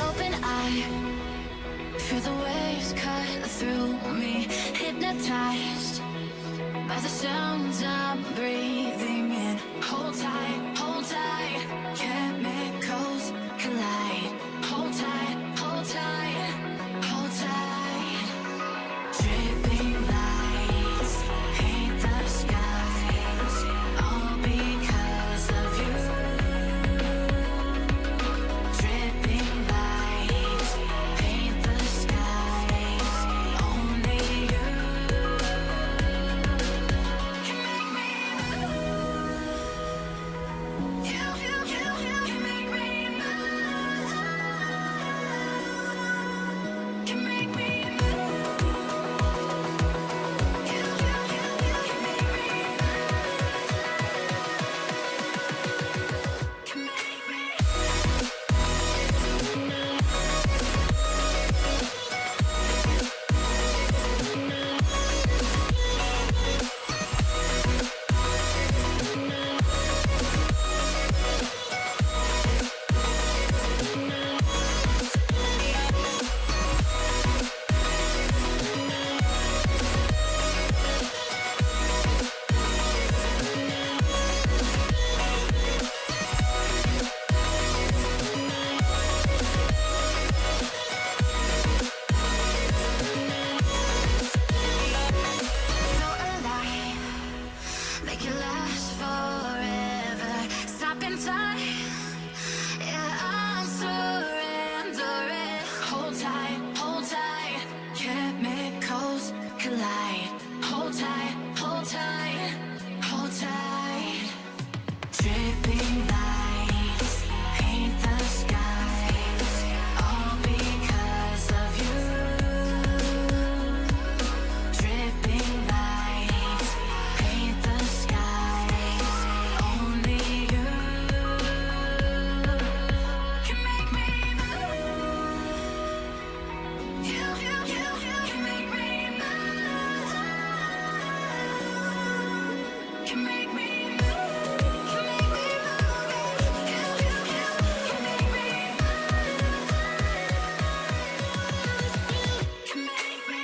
Open eye, feel the waves cut through me, hypnotized by the sounds I'm breathing in. Hold tight, chemicals collide. Hold tight, hold tight, hold tight. Dripping lights paint the skies, all because of you. Dripping lights paint the skies, only you can make me move. You can make me move. Can make me move. You can make me move. Can make me. Feel alive, make it last forever. Stop in time, yeah, I'm surrendering. Hold tight, chemicals collide. Hold tight, hold tight, hold tight. Dripping lights paint the skies, all because of you. Dripping lights paint the skies, only you can make me move. You can make me move. Can make me move. Can make me move. You can make me move. Can make me.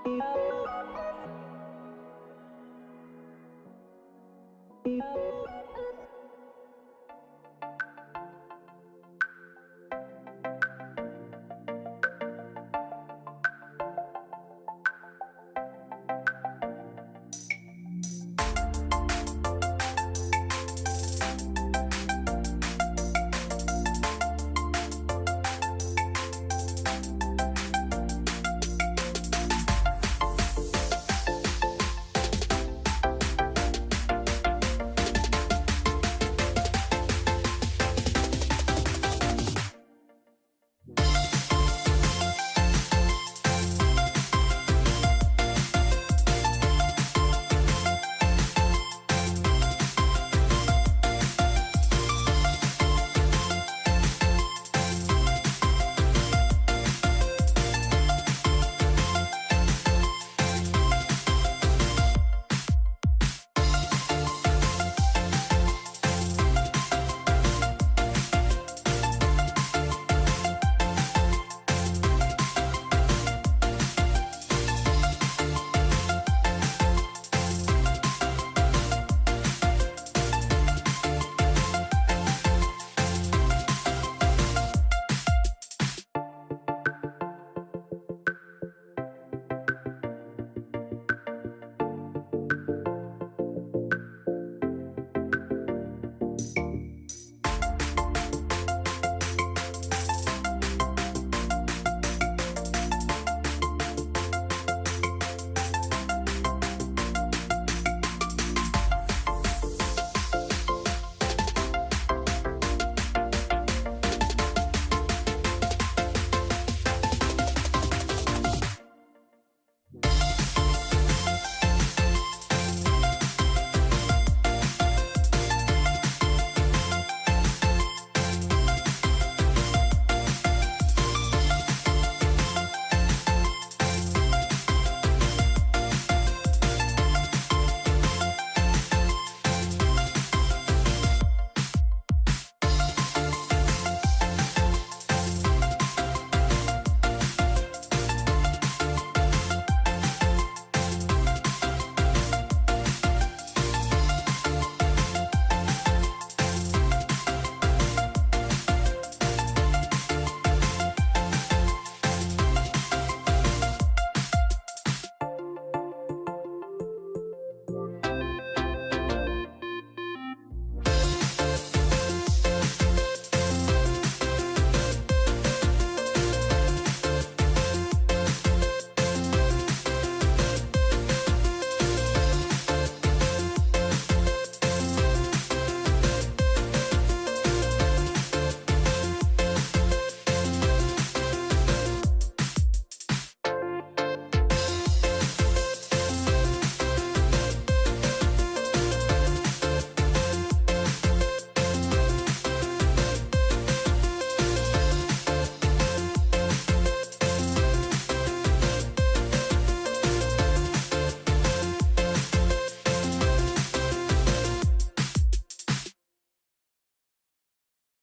Yeah.